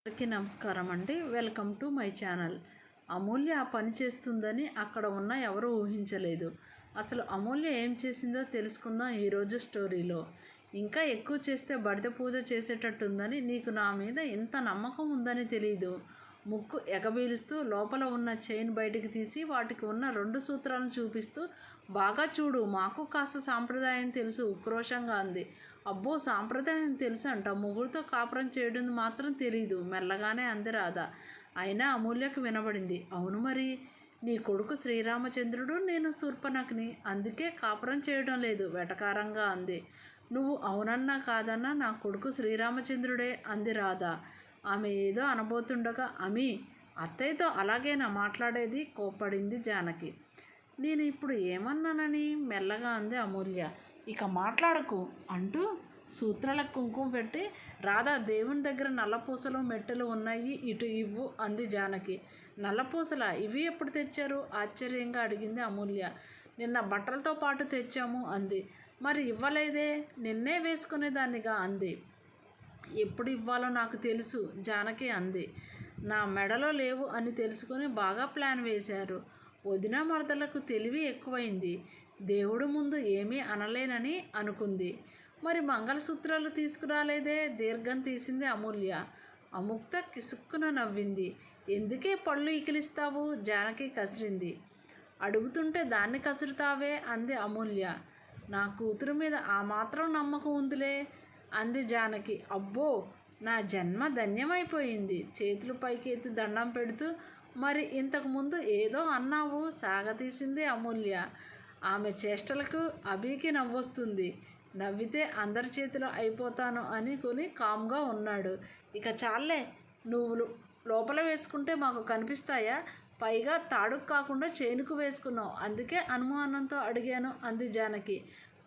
అందరికీ నమస్కారం అండి. Welcome to my channel. Amulya పని చేస్తుందని అక్కడ ఉన్న ఎవరు ఊహించలేదు. అసలు అమూల్య ఏం చేసిందో తెలుసుకుందాం ఈరోజు స్టోరీలో. ఇంకా ఎక్కువ చేస్తే బడిద పూజ చేసేటట్టుందని నీకు నా మీద ఇంత నమ్మకం ఉందని తెలీదు. ముక్కు ఎగబీలుస్తూ లోపల ఉన్న చైన్ బయటికి తీసి వాటికి ఉన్న 2 సూత్రాలను చూపిస్తూ, బాగా చూడు, మాకు కాస్త సాంప్రదాయం తెలుసు ఉక్రోషంగా అంది. అబ్బో, సాంప్రదాయం తెలుసు అంట, ముగ్గురితో కాపురం చేయడం మాత్రం తెలీదు మెల్లగానే అంది రాధ. అయినా అమూల్యకు వినబడింది. అవును మరి, నీ కొడుకు శ్రీరామచంద్రుడు, నేను శూర్పణఖని, అందుకే కాపురం చేయడం లేదు వెటకారంగా అంది. నువ్వు అవునన్నా కాదన్నా నా కొడుకు శ్రీరామచంద్రుడే అంది రాధ. ఆమె ఏదో అనబోతుండగా, అమి, అత్తయ్యతో అలాగేనా మాట్లాడేది, కోప్పడింది జానకి. నేను ఇప్పుడు ఏమన్నానని మెల్లగా అంది అమూల్య. ఇక మాట్లాడకు అంటూ సూత్రాలకు కుంకుమ పెట్టి, రాధ, దేవుని దగ్గర నల్లపూసలు మెట్టెలు ఉన్నాయి, ఇటు ఇవ్వు అంది జానకి. నల్లపూసలా? ఇవి ఎప్పుడు తెచ్చారు ఆశ్చర్యంగా అడిగింది అమూల్య. నిన్న బట్టలతో పాటు తెచ్చాము అంది. మరి ఇవ్వలేదే? నిన్నే వేసుకునేదాన్నిగా అంది. ఎప్పుడు ఇవ్వాలో నాకు తెలుసు జానకి అంది. నా మెడలో లేవు అని తెలుసుకొని బాగా ప్లాన్ వేశారు. వదిన మరదలకు తెలివి ఎక్కువైంది. దేవుడు ముందు ఏమీ అనలేనని అనుకుంది. మరి మంగళసూత్రాలు తీసుకురాలేదే? దీర్ఘం తీసింది అమూల్య. అముక్త కిసుక్కున నవ్వింది. ఎందుకే పళ్ళు ఇకిలిస్తావు? జానకి కసిరింది. అడుగుతుంటే దాన్ని కసురుతావే అంది అమూల్య. నా కూతురు మీద ఆ మాత్రం నమ్మకం ఉందిలే అంది జానకి. అబ్బో, నా జన్మ ధన్యమైపోయింది చేతులు పైకెత్తి దండం పెడుతూ. మరి ఇంతకుముందు ఏదో అన్నావు సాగతీసింది అమూల్య. ఆమె చేష్టలకు అభికి నవ్వొస్తుంది. నవ్వితే అందరి చేతిలో అయిపోతాను అనుకుని కామ్గా ఉన్నాడు. ఇక చాలే, నువ్వు లోపల వేసుకుంటే మాకు కనిపిస్తాయా? పైగా తాడుకు కాకుండా చేనుకు వేసుకున్నావు, అందుకే అనుమానంతో అడిగాను అంది జానకి.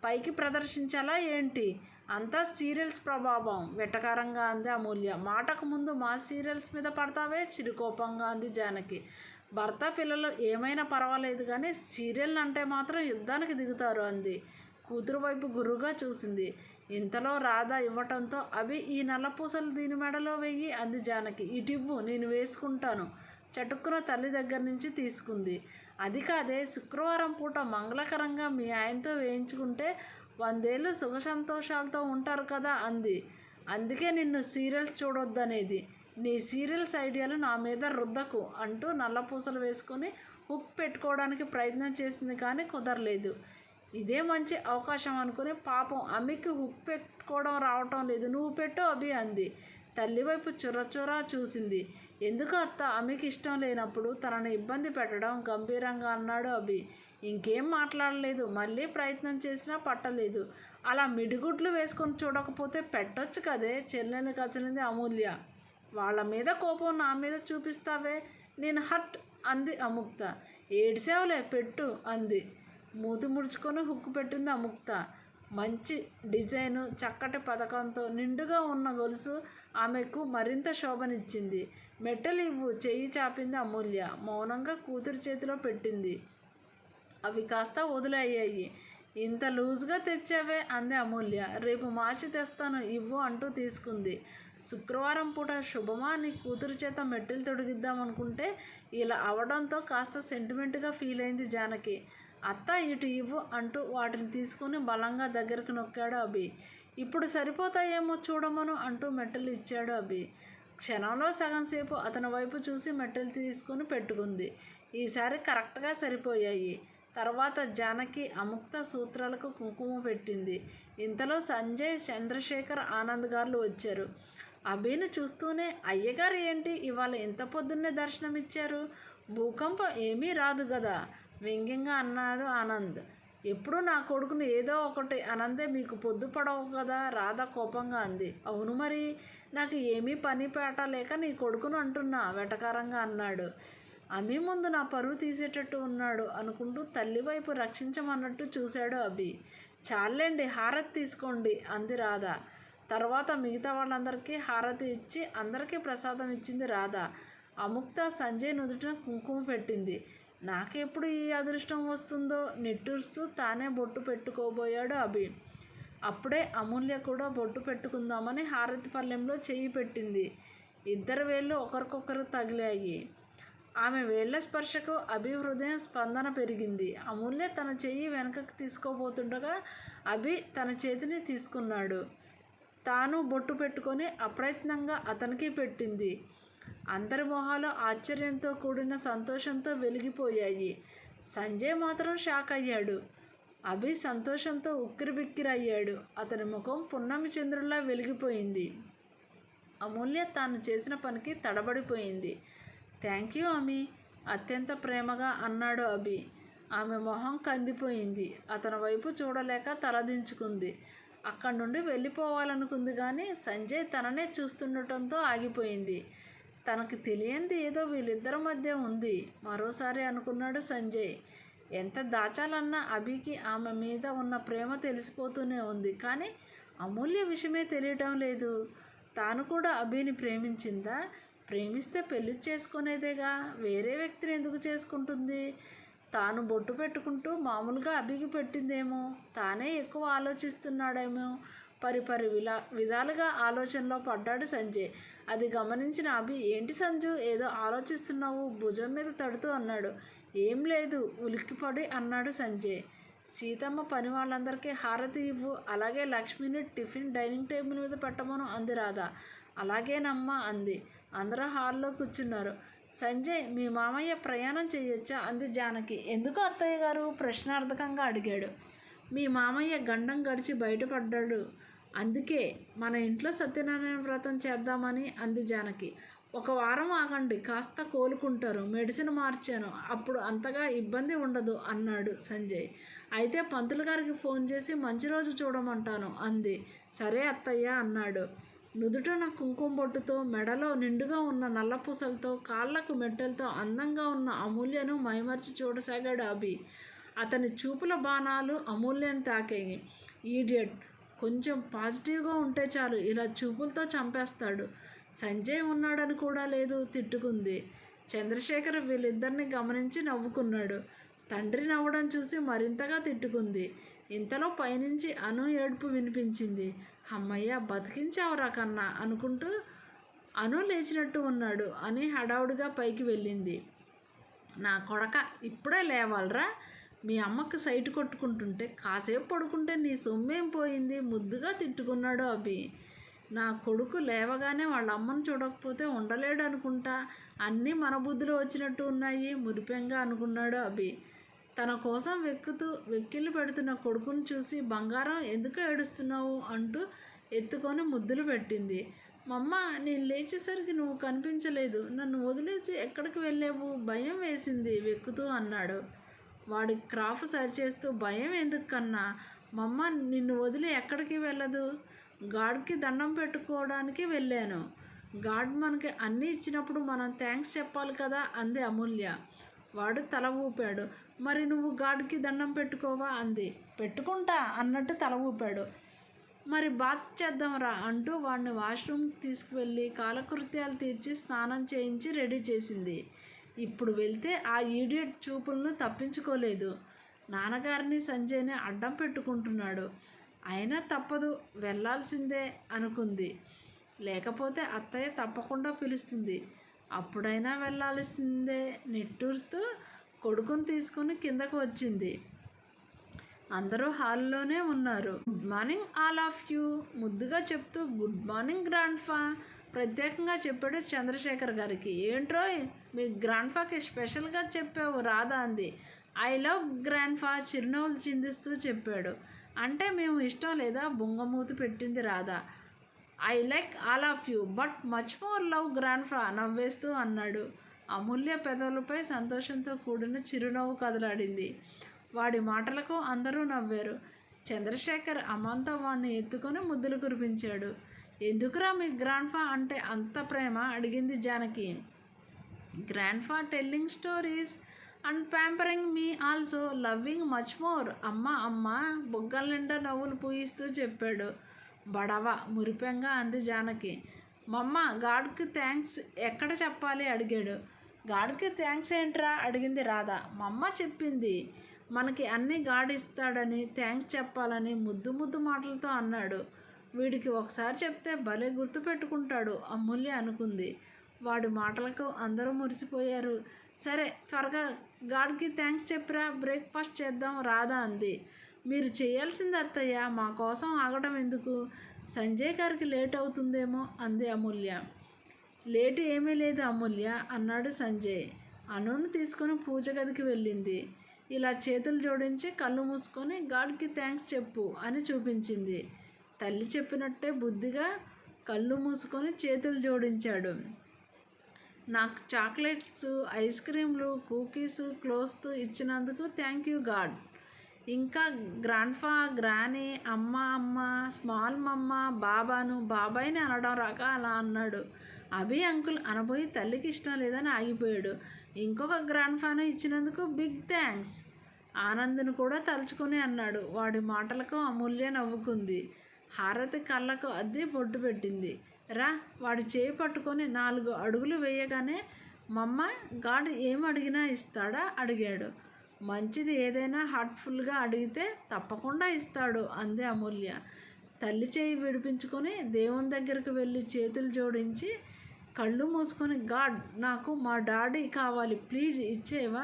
పైకి ప్రదర్శించాలా ఏంటి? అంతా సీరియల్స్ ప్రభావం వెటకారంగా అంది అమూల్య. మాటకు ముందు మా సీరియల్స్ మీద పడతావే చిరుకోపంగా అంది జానకి. భర్త పిల్లలు ఏమైనా పర్వాలేదు కానీ సీరియల్ అంటే మాత్రం యుద్ధానికి దిగుతారు అంది. కూతురు వైపు గుర్రుగా చూసింది. ఇంతలో రాధ ఇవ్వటంతో, అవి ఈ నల్లపూసలు దీని మెడలో వెయ్యి అంది జానకి. ఇటివ్వు, నేను వేసుకుంటాను. చటుక్కున తల్లి దగ్గర నుంచి తీసుకుంది. అది కాదే, శుక్రవారం పూట మంగళకరంగా మీ ఆయనతో వేయించుకుంటే 100 ఏళ్ళు సుఖ సంతోషాలతో ఉంటారు కదా అంది. అందుకే నిన్ను సీరియల్స్ చూడొద్దనేది. నీ సీరియల్స్ ఐడియాలు నా మీద రుద్దకు అంటూ నల్లపూసలు వేసుకొని హుక్ పెట్టుకోవడానికి ప్రయత్నం చేసింది కానీ కుదరలేదు. ఇదే మంచి అవకాశం అనుకుని, పాపం అమ్మికి హుక్ పెట్టుకోవడం రావటం లేదు, నువ్వు పెట్టు అభి అంది. తల్లివైపు చురచురా చూసింది. ఎందుకు అత్త, అమ్మికి ఇష్టం లేనప్పుడు తనని ఇబ్బంది పెట్టడం గంభీరంగా అన్నాడు అభి. ఇంకేం మాట్లాడలేదు. మళ్ళీ ప్రయత్నం చేసినా పట్టలేదు. అలా మిడిగుడ్లు వేసుకొని చూడకపోతే పెట్టొచ్చు కదే చెల్లెని కసిరింది అమూల్య. వాళ్ళ మీద కోపం నా మీద చూపిస్తావే, నేను హట్ అంది అముక్త. ఏడ్సేవలే, పెట్టు అంది. మూతి ముడుచుకొని హుక్కు పెట్టింది అముక్త. మంచి డిజైను, చక్కటి పథకంతో నిండుగా ఉన్న గొలుసు ఆమెకు మరింత శోభనిచ్చింది. మెట్టలు ఇవ్వు, చెయ్యి చాపింది అమూల్య. మౌనంగా కూతురి చేతిలో పెట్టింది. అవి కాస్త వదిలయ్యాయి. ఇంత లూజుగా తెచ్చావే అంది అమూల్య. రేపు మార్చి తెస్తాను, ఇవ్వు అంటూ తీసుకుంది. శుక్రవారం పూట శుభమా నీ కూతురి చేత మెట్టెలు తొడిగిద్దామనుకుంటే ఇలా అవడంతో కాస్త సెంటిమెంట్గా ఫీల్ అయింది జానకి. అత్త, ఇటు ఇవ్వు అంటూ వాటిని తీసుకుని బలంగా దగ్గరికి నొక్కాడు అభి. ఇప్పుడు సరిపోతాయేమో చూడమను అంటూ మెట్టెలు ఇచ్చాడు అభి. క్షణంలో సగం సేపు అతని వైపు చూసి మెట్టెలు తీసుకొని పెట్టుకుంది. ఈసారి కరెక్ట్గా సరిపోయాయి. తర్వాత జానకి అముక్త సూత్రాలకు కుంకుమ పెట్టింది. ఇంతలో సంజయ్, చంద్రశేఖర్, ఆనంద్ గారు వచ్చారు. అభిని చూస్తూనే, అయ్యగారు ఏంటి ఇవాళ ఇంత పొద్దున్నే దర్శనమిచ్చారు? భూకంపం ఏమీ రాదు కదా వ్యంగ్యంగా అన్నాడు ఆనంద్. ఎప్పుడు నా కొడుకుని ఏదో ఒకటి అనందే మీకు పొద్దు పడవు కదా రాధ కోపంగా అంది. అవును మరి, నాకు ఏమీ పని పేట లేక నీ కొడుకును అంటున్నా వెటకారంగా అన్నాడు. అమ్మి ముందు నా పరువు తీసేటట్టు ఉన్నాడు అనుకుంటూ తల్లి వైపు రక్షించమన్నట్టు చూశాడు అభి. చాలండి, హారతి తీసుకోండి అంది రాధ. తర్వాత మిగతా వాళ్ళందరికీ హారతి ఇచ్చి అందరికీ ప్రసాదం ఇచ్చింది రాధ. అముక్త సంజయ్ నుదుటిన కుంకుమ పెట్టింది. నాకెప్పుడు ఈ అదృష్టం వస్తుందో నిట్టూరుస్తూ తానే బొట్టు పెట్టుకోబోయాడు అభి. అప్పుడే అమూల్య కూడా బొట్టు పెట్టుకుందామని హారతి పళ్ళెంలో చెయ్యి పెట్టింది. ఇద్దరు వేళ్ళు ఒకరికొకరు తగిలాయి. ఆమె వేళ్ల స్పర్శకు అభి హృదయం స్పందన పెరిగింది. అమూల్య తన చెయ్యి వెనకకు తీసుకోబోతుండగా అభి తన చేతిని తీసుకున్నాడు. తాను బొట్టు పెట్టుకొని అప్రయత్నంగా అతనికి పెట్టింది. అందరి మొహాలు ఆశ్చర్యంతో కూడిన సంతోషంతో వెలిగిపోయాయి. సంజయ్ మాత్రం షాక్ అయ్యాడు. అభి సంతోషంతో ఉక్కిరిబిక్కిరయ్యాడు. అతని ముఖం పున్నమి చంద్రుల్లా వెలిగిపోయింది. అమూల్య తాను చేసిన పనికి తడబడిపోయింది. థ్యాంక్ యూ అమి, అత్యంత ప్రేమగా అన్నాడు అభి. ఆమె మొహం కందిపోయింది. అతని వైపు చూడలేక తలదించుకుంది. అక్కడి నుండి వెళ్ళిపోవాలనుకుంది కానీ సంజయ్ తననే చూస్తుండటంతో ఆగిపోయింది. తనకు తెలియంది ఏదో వీళ్ళిద్దరి మధ్య ఉంది మరోసారి అనుకున్నాడు సంజయ్. ఎంత దాచాలన్నా అభికి ఆమె మీద ఉన్న ప్రేమ తెలిసిపోతూనే ఉంది. కానీ అమూల్య విషయమే తెలియటం లేదు. తాను కూడా అభిని ప్రేమించిందా? ప్రేమిస్తే పెళ్లి చేసుకునేదేగా, వేరే వ్యక్తిని ఎందుకు చేసుకుంటుంది? తాను బొట్టు పెట్టుకుంటూ మామూలుగా అభికి పెట్టిందేమో, తానే ఎక్కువ ఆలోచిస్తున్నాడేమో. విధాలుగా ఆలోచనలో పడ్డాడు సంజయ్. అది గమనించిన అభి, ఏంటి సంజు ఏదో ఆలోచిస్తున్నావు, భుజం మీద తడుతూ అన్నాడు. ఏం లేదు, ఉలిక్కిపడి అన్నాడు సంజయ్. సీతమ్మ పని వాళ్ళందరికీ హారతి ఇవ్వు, అలాగే లక్ష్మిని టిఫిన్ డైనింగ్ టేబుల్ మీద పెట్టమను అంది రాధ. అలాగేనమ్మా అంది. అందరూ హాల్లో కూర్చున్నారు. సంజయ్, మీ మామయ్య ప్రయాణం చేయొచ్చా అంది జానకి. ఎందుకు అత్తయ్య గారు? ప్రశ్నార్థకంగా అడిగాడు. మీ మామయ్య గండం గడిచి బయటపడ్డాడు, అందుకే మన ఇంట్లో సత్యనారాయణ వ్రతం చేద్దామని అంది జానకి. ఒక వారం ఆగండి, కాస్త కోలుకుంటారు, మెడిసిన్ మార్చాను, అప్పుడు అంతగా ఇబ్బంది ఉండదు అన్నాడు సంజయ్. అయితే పంతులు గారికి ఫోన్ చేసి మంచి రోజు చూడమంటాను అంది. సరే అత్తయ్య అన్నాడు. నుదుటన కుంకుమ బొట్టుతో, మెడలో నిండుగా ఉన్న నల్లపూసలతో, కాళ్లకు మెట్టెలతో అందంగా ఉన్న అమూల్యను మైమర్చి చూడసాగాడు అభి. అతని చూపుల బాణాలు అమూల్యను తాకాయి. ఈడియట్, కొంచెం పాజిటివ్గా ఉంటే చాలు, ఇలా చూపులతో చంపేస్తాడు. సంజయ్ ఉన్నాడని కూడా లేదు తిట్టుకుంది. చంద్రశేఖర్ వీళ్ళిద్దరిని గమనించి నవ్వుకున్నాడు. తండ్రి నవ్వడం చూసి మరింతగా తిట్టుకుంది. ఇంతలో పైనుంచి అను ఏడుపు వినిపించింది. అమ్మయ్య, బతికించావురా కన్నా అనుకుంటూ అను లేచినట్టు ఉన్నాడు అని హడావుడిగా పైకి వెళ్ళింది. నా కొడక, ఇప్పుడే లేవాలరా? మీ అమ్మకు సైటు కొట్టుకుంటుంటే కాసేపు పడుకుంటే నీ సొమ్మేం పోయింది ముద్దుగా తిట్టుకున్నాడు అభి. నా కొడుకు లేవగానే వాళ్ళ అమ్మను చూడకపోతే ఉండలేడు అనుకుంటా, అన్నీ మన బుద్ధిలో వచ్చినట్టు ఉన్నాయి మురిపెంగా అనుకున్నాడు అభి. తన కోసం వెక్కిళ్ళు పెడుతున్న కొడుకును చూసి, బంగారం ఎందుకు ఏడుస్తున్నావు అంటూ ఎత్తుకొని ముద్దులు పెట్టింది. మమ్మ, నేను లేచేసరికి నువ్వు కనిపించలేదు, నన్ను వదిలేసి ఎక్కడికి వెళ్ళావు? భయం వేసింది వెక్కుతూ అన్నాడు. వాడి క్రాఫ్ సరిచేస్తూ, భయం ఎందుకు కన్నా, మమ్మ నిన్ను వదిలి ఎక్కడికి వెళ్ళదు, గాడ్కి దండం పెట్టుకోవడానికి వెళ్ళాను. గాడ్ మనకి అన్నీ ఇచ్చినప్పుడు మనం థ్యాంక్స్ చెప్పాలి కదా అంది అమూల్య. వాడు తల ఊపాడు. మరి నువ్వు గాడ్కి దండం పెట్టుకోవా అంది. పెట్టుకుంటా అన్నట్టు తల ఊపాడు. మరి బాత్ చేద్దాంరా అంటూ వాడిని వాష్రూమ్కి తీసుకువెళ్ళి కాలకృత్యాలు తీర్చి స్నానం చేయించి రెడీ చేసింది. ఇప్పుడు వెళ్తే ఆ ఈడియట్ చూపులను తప్పించుకోలేదు. నాన్నగారిని సంజయ్ని అడ్డం పెట్టుకుంటున్నాడు, అయినా తప్పదు, వెళ్ళాల్సిందే అనుకుంది. లేకపోతే అత్తయ్య తప్పకుండా పిలుస్తుంది, అప్పుడైనా వెళ్ళాల్సిందే. నిట్టూరుస్తూ కొడుకుని తీసుకుని కిందకు వచ్చింది. అందరూ హాల్లోనే ఉన్నారు. Good morning all of you ముద్దుగా చెప్తూ, గుడ్ మార్నింగ్ గ్రాండ్ఫా ప్రత్యేకంగా చెప్పాడు చంద్రశేఖర్ గారికి. ఏంట్రోయ్, మీ గ్రాండ్ఫాకి స్పెషల్గా చెప్పావు రాధా అంది. ఐ లవ్ గ్రాండ్ఫా చిరునవ్వులు చిందిస్తూ చెప్పాడు. అంటే మేము ఇష్టం లేదా? బొంగమూతి పెట్టింది Radha. I like all of you but much more love grandpa నవ్వేస్తూ అన్నాడు. అమూల్య పెదవులపై సంతోషంతో కూడిన చిరునవ్వు కదలాడింది. వాడి మాటలకు అందరూ నవ్వారు. చంద్రశేఖర్ అమాంతం వాడిని ఎత్తుకొని ముద్దులు కురిపించాడు. ఎందుకురా మీ గ్రాండ్ఫా అంటే అంత ప్రేమ అడిగింది Janaki. Grandpa telling stories and pampering me also loving much more. అమ్మ బొగ్గల నిండా నవ్వులు పూయిస్తూ చెప్పాడు. బడవ మురిపెంగా అంది జానకి. మమ్మ, గాడ్కి థ్యాంక్స్ ఎక్కడ చెప్పాలి అడిగాడు. గాడ్కి థ్యాంక్స్ ఏంట్రా అడిగింది రాధ. మమ్మ చెప్పింది, మనకి అన్నీ గాడ్ ఇస్తాడని థ్యాంక్స్ చెప్పాలని ముద్దు మాటలతో అన్నాడు. వీడికి ఒకసారి చెప్తే భలే గుర్తుపెట్టుకుంటాడు అమూల్య అనుకుంది. వాడి మాటలకు అందరూ మురిసిపోయారు. సరే త్వరగా గాడ్కి థ్యాంక్స్ చెప్పిరా, బ్రేక్ఫాస్ట్ చేద్దాం రాధా అంది. మీరు చేయాల్సింది అత్తయ్య, మా కోసం ఆగడం ఎందుకు? సంజయ్ గారికి లేట్ అవుతుందేమో అంది అమూల్య. లేటు ఏమీ లేదు అమూల్య అన్నాడు సంజయ్. అనును తీసుకొని పూజ గదికి వెళ్ళింది. ఇలా చేతులు జోడించి కళ్ళు మూసుకొని గాడ్కి థ్యాంక్స్ చెప్పు అని చూపించింది. తల్లి చెప్పినట్టే బుద్ధిగా కళ్ళు మూసుకొని చేతులు జోడించాడు. నాకు చాక్లెట్స్, ఐస్ క్రీమ్లు, కుకీస్, క్లోత్స్ ఇచ్చినందుకు థ్యాంక్ యూ గాడ్. ఇంకా గ్రాండ్ఫా, గ్రానీ, అమ్మ, స్మాల్ మమ్మ, బాబాను బాబాయిని అనడం రాక అలా అన్నాడు. అభి అంకుల్ అనబోయి తల్లికి ఇష్టం లేదని ఆగిపోయాడు. ఇంకొక గ్రాండ్ఫాను ఇచ్చినందుకు బిగ్ థ్యాంక్స్. ఆనంద్ను కూడా తలుచుకొని అన్నాడు. వాడి మాటలకు అమూల్య నవ్వుకుంది. హారతి కళ్ళకు అద్ది బొట్టు పెట్టింది. రా, వాడి చేయి పట్టుకొని 4 అడుగులు వేయగానే మమ్మ గాడ్ ఏం అడిగినా ఇస్తాడా అడిగాడు. మంచిది ఏదైనా హార్ట్ఫుల్గా అడిగితే తప్పకుండా ఇస్తాడు అంది అమూల్య. తల్లి చేయి విడిపించుకొని దేవుని దగ్గరికి వెళ్ళి చేతులు జోడించి కళ్ళు మూసుకొని గాడ్ నాకు మా డాడీ కావాలి, ప్లీజ్ ఇచ్చేవా?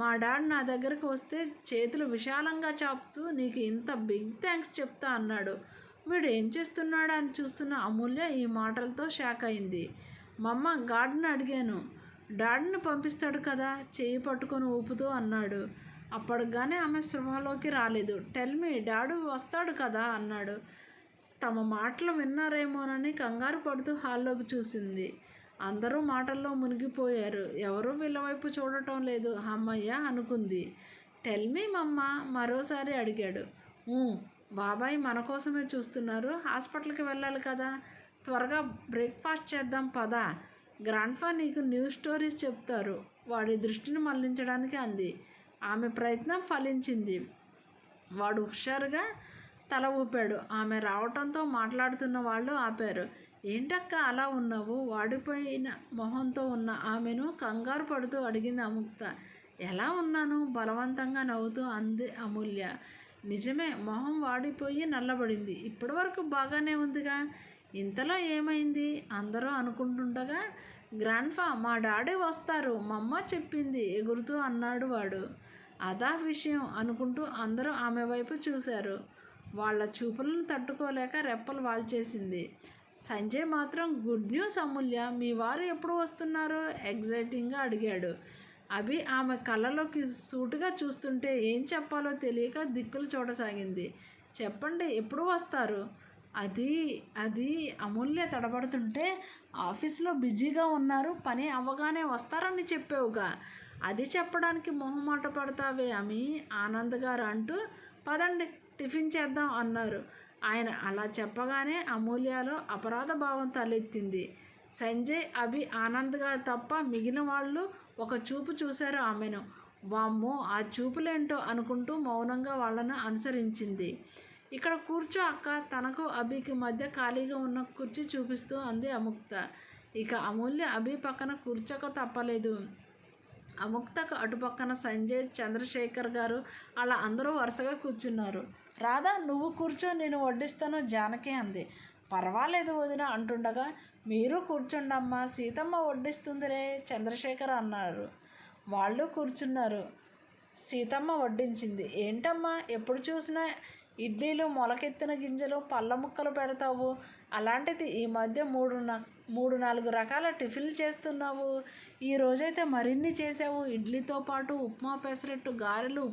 మా డాడీ నా దగ్గరికి వస్తే చేతులు విశాలంగా చాపుతూ నీకు ఇంత బిగ్ థ్యాంక్స్ చెప్తా అన్నాడు. వీడు ఏం చేస్తున్నాడా అని చూస్తున్న అమూల్య ఈ మాటలతో షాక్ అయింది. మమ్మ గాడ్ని అడిగాను, డాడీని పంపిస్తాడు కదా చేయి పట్టుకొని ఊపుతూ అన్నాడు. అప్పటిగానే ఆమె స్పృహలోకి రాలేదు. టెల్ మీ, డాడీ వస్తాడు కదా అన్నాడు. తమ మాటలు విన్నారేమోనని కంగారు పడుతూ హాల్లోకి చూసింది. అందరూ మాటల్లో మునిగిపోయారు. ఎవరూ వీళ్ళ వైపు చూడటం లేదు. అమ్మయ్య అనుకుంది. టెల్ మీ మమ్మ మరోసారి అడిగాడు. బాబాయ్ మన కోసమే చూస్తున్నారు, హాస్పిటల్కి వెళ్ళాలి కదా, త్వరగా బ్రేక్ఫాస్ట్ చేద్దాం పదా, గ్రాండ్ఫా నీకు న్యూస్ స్టోరీస్ చెప్తారు వాడి దృష్టిని మళ్లించడానికి అంది. ఆమె ప్రయత్నం ఫలించింది. వాడు హుషారుగా తల ఊపాడు. ఆమె రావటంతో మాట్లాడుతున్న వాళ్ళు ఆపారు. ఏంటక్క అలా ఉన్నావు? వాడిపోయిన మొహంతో ఉన్న ఆమెను కంగారు పడుతూ అడిగింది అముక్త. ఎలా ఉన్నాను? బలవంతంగా నవ్వుతూ అంది అమూల్య. నిజమే, మొహం వాడిపోయి నల్లబడింది. ఇప్పటి వరకు బాగానే ఉందిగా, ఇంతలో ఏమైంది? అందరూ అనుకుంటుండగా గ్రాండ్ఫా మా డాడీ వస్తారు మమ్మ చెప్పింది ఎగురుతూ అన్నాడు వాడు. అదా విషయం అనుకుంటూ అందరూ ఆమె వైపు చూశారు. వాళ్ళ చూపులను తట్టుకోలేక రెప్పలు వాల్చేసింది. సంజయ్ మాత్రం గుడ్ న్యూస్ అమూల్య, మీ వారు ఎప్పుడు వస్తున్నారు ఎగ్జైటింగ్గా అడిగాడు. అభి ఆమె కళ్ళలోకి సూటుగా చూస్తుంటే ఏం చెప్పాలో తెలియక దిక్కులు చూడసాగింది. చెప్పండి, ఎప్పుడు వస్తారు? అది అమూల్య తడబడుతుంటే ఆఫీస్లో బిజీగా ఉన్నారు, పని అవ్వగానే వస్తారని చెప్పావుగా, అది చెప్పడానికి మొహమాట పడతావే అమి ఆనంద్ గారు అంటూ పదండి టిఫిన్ చేద్దాం అన్నారు. ఆయన అలా చెప్పగానే అమూల్యలో అపరాధ భావం తలెత్తింది. సంజయ్, అభి, ఆనంద్ గారు తప్ప మిగిలిన వాళ్ళు ఒక చూపు చూశారు ఆమెను. వామ్మో, ఆ చూపులేంటో అనుకుంటూ మౌనంగా వాళ్ళను అనుసరించింది. ఇక్కడ కూర్చో అక్క, తనకు అభికి మధ్య ఖాళీగా ఉన్న కుర్చీ చూపిస్తూ అంది అముక్త. ఇక అమూల్య అభి పక్కన కూర్చోక తప్పలేదు. అముక్తకు అటుపక్కన సంజయ్, చంద్రశేఖర్ గారు అలా అందరూ వరుసగా కూర్చున్నారు. రాధా నువ్వు కూర్చో, నేను వడ్డిస్తాను జానకి అంది. పర్వాలేదు వదిన అంటుండగా మీరు కూర్చోండమ్మా, సీతమ్మ వడ్డిస్తుందిరే చంద్రశేఖర్ అన్నారు. వాళ్ళు కూర్చున్నారు. సీతమ్మ వడ్డించింది. ఏంటమ్మా ఎప్పుడు చూసినా ఇడ్లీలు, మొలకెత్తిన గింజలు, పళ్ళ ముక్కలు పెడతావు, అలాంటిది ఈ మధ్య 3-4 రకాల టిఫిన్లు చేస్తున్నావు. ఈ రోజైతే మరిన్ని చేసావు. ఇడ్లీతో పాటు ఉప్మా, పెసరట్టు, గారెలు,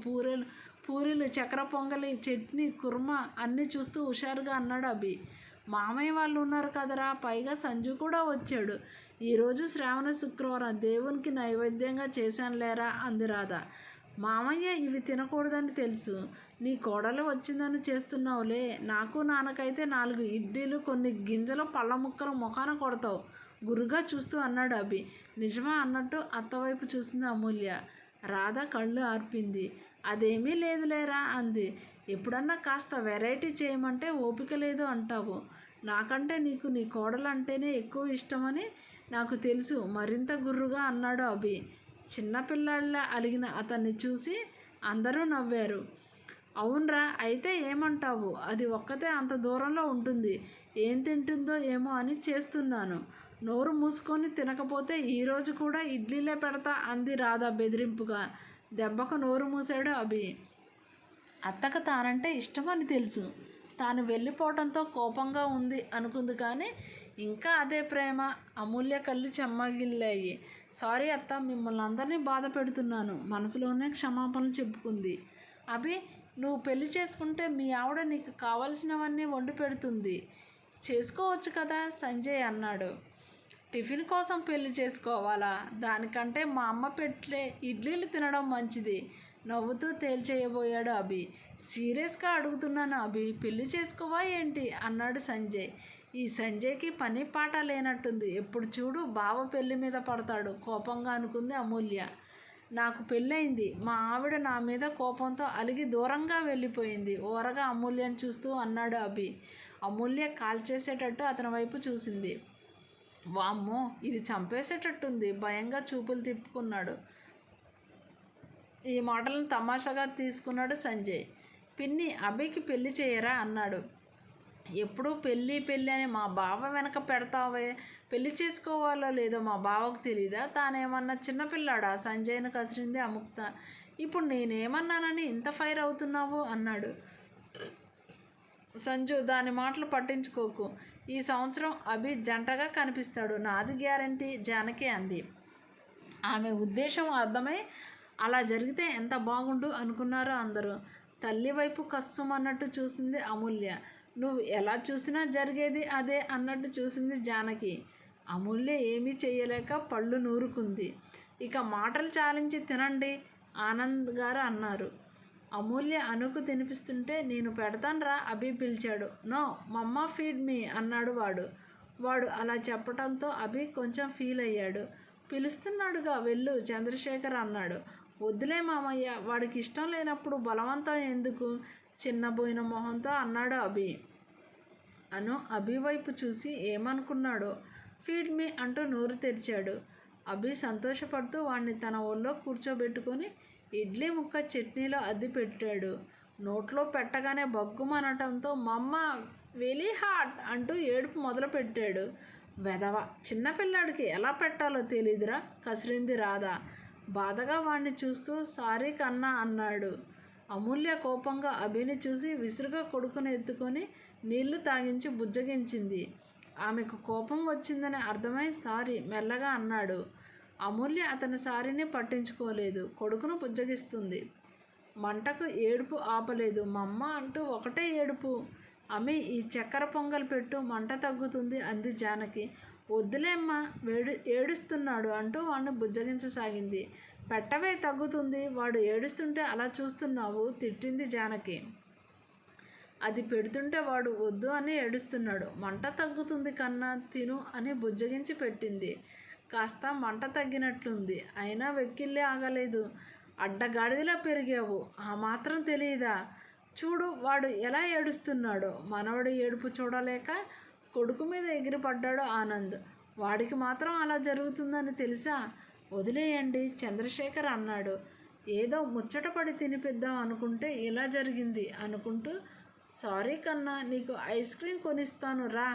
పూరీలు, చక్కెర పొంగలి, చట్నీ, కుర్మా అన్నీ చూస్తూ హుషారుగా అన్నాడు అభి. మామయ్య వాళ్ళు ఉన్నారు కదరా, పైగా సంజు కూడా వచ్చాడు. ఈరోజు శ్రావణ శుక్రవారం, దేవునికి నైవేద్యంగా చేశాను లేరా అంది రాధ. మామయ్య ఇవి తినకూడదని తెలుసు, నీ కోడలు వచ్చిందని చేస్తున్నావులే. నాకు నాన్నకైతే 4 ఇడ్లీలు, కొన్ని గింజలు, పళ్ళ ముక్కలు ముఖాన కొడతావు గురుగా చూస్తూ అన్నాడు అభి. నిజమా అన్నట్టు అత్తవైపు చూసింది అమూల్య. రాధ కళ్ళు ఆర్పింది. అదేమీ లేదులేరా అంది. ఎప్పుడన్నా కాస్త వెరైటీ చేయమంటే ఓపిక లేదు అంటావు. నాకంటే నీకు నీ కోడలు అంటేనే ఎక్కువ ఇష్టమని నాకు తెలుసు మరింత గుర్రుగా అన్నాడు అభి. చిన్నపిల్లాళ్ళ అలిగిన అతన్ని చూసి అందరూ నవ్వారు. అవునరా, అయితే ఏమంటావు? అది ఒక్కతే అంత దూరంలో ఉంటుంది. ఏం తింటుందో ఏమో అని చేస్తున్నాను. నోరు మూసుకొని తినకపోతే ఈరోజు కూడా ఇడ్లీలే పెడతా అంది రాధ బెదిరింపుగా. దెబ్బకు నోరు మూసాడు అభి. అత్తకు తానంటే ఇష్టమని తెలుసు. తాను వెళ్ళిపోవడంతో కోపంగా ఉంది అనుకుంది, కానీ ఇంకా అదే ప్రేమ. అమూల్య కళ్ళు చెమ్మగిల్లాయి. సారీ అత్త, మిమ్మల్ని అందరినీ బాధ పెడుతున్నాను, మనసులోనే క్షమాపణలు చెప్పుకుంది. అభి, నువ్వు పెళ్లి చేసుకుంటే మీ ఆవిడ నీకు కావలసినవన్నీ వండి పెడుతుంది, చేసుకోవచ్చు కదా, సంజయ్ అన్నాడు. టిఫిన్ కోసం పెళ్లి చేసుకోవాలా? దానికంటే మా అమ్మ పెట్టే ఇడ్లీలు తినడం మంచిది, నవ్వుతూ తేల్చేయబోయాడు అభి. సీరియస్గా అడుగుతున్నాను అభి, పెళ్లి చేసుకోవా ఏంటి అన్నాడు సంజయ్. ఈ సంజయ్కి పని పాట లేనట్టుంది, ఎప్పుడు చూడు బావ పెళ్లి మీద పడతాడు, కోపంగా అనుకుంది అమూల్య. నాకు పెళ్ళయింది, మా ఆవిడ నా మీద కోపంతో అలిగి దూరంగా వెళ్ళిపోయింది, ఓరగా అమూల్యను చూస్తూ అన్నాడు అభి. అమూల్య కాల్ చేసేటట్టు అతని వైపు చూసింది. వామ్మో, ఇది చంపేసేటట్టుంది, భయంగా చూపులు తిప్పుకున్నాడు. ఈ మాటలను తమాషాగా తీసుకున్నాడు సంజయ్. పిన్ని, అభికి పెళ్లి చేయరా అన్నాడు. ఎప్పుడూ పెళ్ళి అని మా బావ వెనక పెడతావే, పెళ్లి చేసుకోవాలో లేదో మా బావకు తెలీదా? తానేమన్నా చిన్నపిల్లాడా? సంజయ్ను కసిరింది అముక్త. ఇప్పుడు నేనేమన్నానని ఇంత ఫైర్ అవుతున్నావు అన్నాడు. సంజు, దాని మాటలు పట్టించుకోకు. ఈ సంవత్సరం అభి జంటగా కనిపిస్తాడు, నాది గ్యారంటీ, జానకి అంది. ఆమె ఉద్దేశం అర్థమై అలా జరిగితే ఎంత బాగుండు అనుకున్నారు అందరూ. తల్లి వైపు కస్సుమన్నట్టు చూసింది అమూల్య. నువ్వు ఎలా చూసినా జరిగేది అదే అన్నట్టు చూసింది జానకి. అమూల్య ఏమీ చెయ్యలేక పళ్ళు నూరుకుంది. ఇక మాటలు చాలించి తినండి ఆనంద్ గారు అన్నారు. అమూల్య అనుకు తినిపిస్తుంటే నేను పెడతాన్రా అభి పిలిచాడు. నో, మమ్మ ఫీడ్ మీ అన్నాడు వాడు అలా చెప్పడంతో అభి కొంచెం ఫీల్ అయ్యాడు. పిలుస్తున్నాడుగా వెళ్ళు చంద్రశేఖర్ అన్నాడు. వద్దులే మామయ్య, వాడికి ఇష్టం లేనప్పుడు బలవంతం ఎందుకు, చిన్నబోయిన మొహంతో అన్నాడు అభి. అభి వైపు చూసి ఏమనుకున్నాడో. ఫీడ్ మీ అంటూ నోరు తెరిచాడు. అభి సంతోషపడుతూ వాడిని తన ఒళ్ళో కూర్చోబెట్టుకొని ఇడ్లీ ముక్క చట్నీలో అద్ది పెట్టాడు. నోట్లో పెట్టగానే బగ్గుమనటంతో మమ్మ వెరీ హాట్ అంటూ ఏడుపు మొదలుపెట్టాడు. వెధవ, చిన్నపిల్లాడికి ఎలా పెట్టాలో తెలీదురా, కసిరింది రాధ బాధగా వాణ్ణి చూస్తూ. సారీ కన్నా అన్నాడు. అమూల్య కోపంగా అభిని చూసి విసురుగా కొడుకుని ఎత్తుకొని నీళ్లు తాగించి బుజ్జగించింది. ఆమెకు కోపం వచ్చిందని అర్థమై సారీ మెల్లగా అన్నాడు. అమూల్య అతని సారీని పట్టించుకోలేదు, కొడుకును బుజ్జగిస్తుంది. మంటకు ఏడుపు ఆపలేదు. మమ్మ అంటూ ఒకటే ఏడుపు. అమ్మి, ఈ చక్కెర పొంగల్ పెట్టు, మంట తగ్గుతుంది అంది జానకి. వద్దులేమ్మా, ఏడుస్తున్నాడు అంటూ వాడిని బుజ్జగించసాగింది. పెట్టవే, తగ్గుతుంది, వాడు ఏడుస్తుంటే అలా చూస్తున్నావు తిట్టింది జానకి. అది పెడుతుంటే వాడు వద్దు అని ఏడుస్తున్నాడు. మంట తగ్గుతుంది కన్నా, తిను అని బుజ్జగించి పెట్టింది. కాస్త మంట తగ్గినట్లుంది, అయినా వెక్కిళ్ళే ఆగలేదు. అడ్డగాడిదలా పెరిగావు, ఆ మాత్రం తెలియదా? చూడు వాడు ఎలా ఏడుస్తున్నాడో. మనవడి ఏడుపు చూడలేక కొడుకు మీద ఎగిరిపడ్డాడు ఆనంద్. వాడికి మాత్రం అలా జరుగుతుందని తెలుసా? వదిలేయండి చంద్రశేఖర్ అన్నాడు. ఏదో ముచ్చటపడి తినిపిద్దాం అనుకుంటే ఇలా జరిగింది అనుకుంటూ. సారీ కన్నా, నీకు ఐస్ క్రీమ్ కొనిస్తాను రా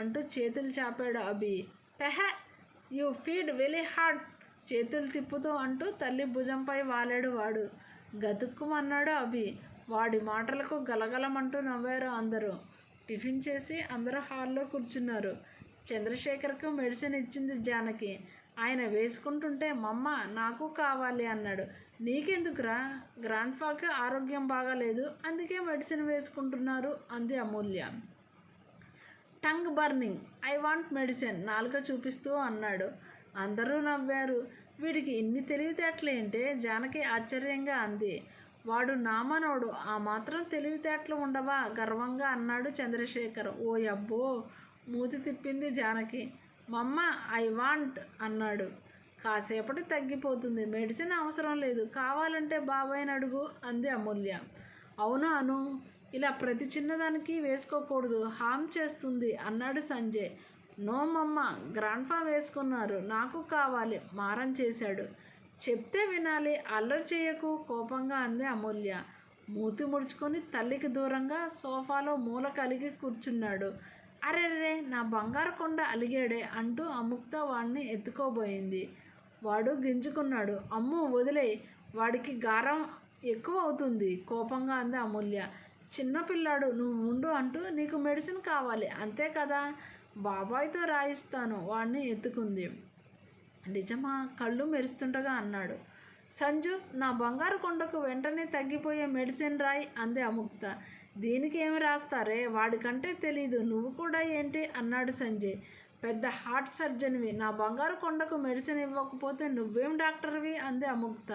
అంటూ చేతులు చాపాడు అభి. పెహ, యూ ఫీడ్ వెరీ హార్డ్ చేతులు తిప్పుతూ అంటూ తల్లి భుజంపై వాలాడు వాడు. గతుక్కుమన్నాడు అభి. వాడి మాటలకు గలగలమంటూ నవ్వారు అందరూ. టిఫిన్ చేసి అందరూ హాల్లో కూర్చున్నారు. చంద్రశేఖర్కు మెడిసిన్ ఇచ్చింది జానకి. ఆయన వేసుకుంటుంటే మమ్మ నాకు కావాలి అన్నాడు. నీకెందుకురా, గ్రాండ్ ఫాకి ఆరోగ్యం బాగాలేదు, అందుకే మెడిసిన్ వేసుకుంటున్నారు అంది Amulya. Tongue burning, I want medicine నాలుక చూపిస్తూ అన్నాడు. అందరూ నవ్వారు. వీడికి ఇన్ని తెలివితేటలేంటే జానకి ఆశ్చర్యంగా అంది. వాడు నామనోడు, ఆ మాత్రం తెలివితేటలు ఉండవా గర్వంగా అన్నాడు చంద్రశేఖర్. ఓ అబ్బో, మూతి తిప్పింది జానకి. మమ్మ ఐ వాంట్ అన్నాడు. కాసేపటి తగ్గిపోతుంది, మెడిసిన్ అవసరం లేదు, కావాలంటే బాబాయ్ని అడుగు అంది అమూల్య. అవునా అను, ఇలా ప్రతి చిన్నదానికి వేసుకోకూడదు, హామ్ చేస్తుంది అన్నాడు సంజయ్. నో మమ్మ, గ్రాండ్ఫా వేసుకున్నారు, నాకు కావాలి మారం చేశాడు. చెప్తే వినాలి, అల్లరి చేయకు కోపంగా అంది అమూల్య. మూతి ముడుచుకొని తల్లికి దూరంగా సోఫాలో మూల కలిగి కూర్చున్నాడు. అరెరే, నా బంగారు కొండ అలిగాడే అంటూ అముక్త వాడిని ఎత్తుకోబోయింది. వాడు గింజుకున్నాడు. అమ్ము వదిలే, వాడికి గారం ఎక్కువ అవుతుంది కోపంగా అంది అమూల్య. చిన్నపిల్లాడు, నువ్వు ఉండు అంటూ నీకు మెడిసిన్ కావాలి అంతే కదా, బాబాయ్తో రాయిస్తాను వాడిని ఎత్తుకుంది. నిజమా, కళ్ళు మెరుస్తుండగా అన్నాడు. సంజు, నా బంగారు కొండకు వెంటనే తగ్గిపోయే మెడిసిన్ రాయి అంది అముక్త. దీనికి ఏమి రాస్తారే, వాడికంటే తెలీదు, నువ్వు కూడా ఏంటి అన్నాడు సంజయ్. పెద్ద హార్ట్ సర్జన్వి, నా బంగారు కొండకు మెడిసిన్ ఇవ్వకపోతే నువ్వేం డాక్టర్వి అంది అముక్త.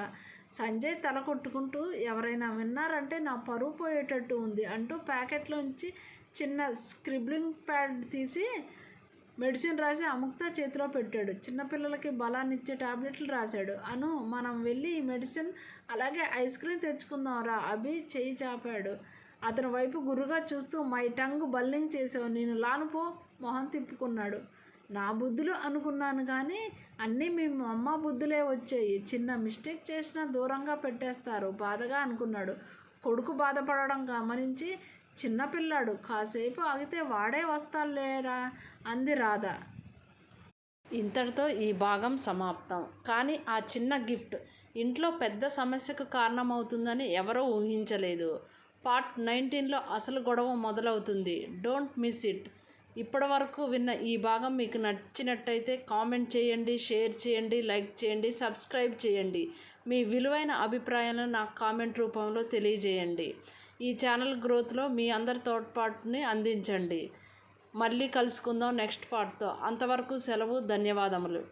సంజయ్ తల కొట్టుకుంటూ, ఎవరైనా విన్నారంటే నా పరువు పోయేటట్టు ఉంది అంటూ ప్యాకెట్లోంచి చిన్న స్క్రిబ్లింగ్ ప్యాడ్ తీసి మెడిసిన్ రాసి అముక్త చేతిలో పెట్టాడు. చిన్నపిల్లలకి బలాన్నిచ్చే టాబ్లెట్లు రాశాడు. అను, మనం వెళ్ళి ఈ మెడిసిన్ అలాగే ఐస్ క్రీమ్ తెచ్చుకుందాం రా. అభి చెయ్యి చాపాడు. అతని వైపు గుర్రుగా చూస్తూ, మై టంగ్ బల్లింగ్ చేసావు, నేను లానుపో మొహం తిప్పుకున్నాడు. నా బుద్ధులు అనుకున్నాను కానీ అన్నీ మీ అమ్మ బుద్ధులే వచ్చాయి. చిన్న మిస్టేక్ చేసినా దూరంగా పెట్టేస్తారు బాధగా అనుకున్నాడు. కొడుకు బాధపడడం గమనించి, చిన్నపిల్లాడు, కాసేపు ఆగితే వాడే వస్తాలేరా అంది రాధ. ఇంతటితో ఈ భాగం సమాప్తం. కానీ ఆ చిన్న గిఫ్ట్ ఇంట్లో పెద్ద సమస్యకు కారణమవుతుందని ఎవరూ ఊహించలేదు. పార్ట్ 19లో అసలు గొడవ మొదలవుతుంది. Don't miss it. ఇప్పటివరకు విన్న ఈ భాగం మీకు నచ్చినట్టయితే కామెంట్ చేయండి, షేర్ చేయండి, లైక్ చేయండి, సబ్స్క్రైబ్ చేయండి. మీ విలువైన అభిప్రాయాలను నాకు కామెంట్ రూపంలో తెలియజేయండి. ఈ ఛానల్ గ్రోత్లో మీ అందరి తోడ్పాటుని అందించండి. మళ్ళీ కలుసుకుందాం నెక్స్ట్ పార్ట్తో. అంతవరకు సెలవు. ధన్యవాదములు.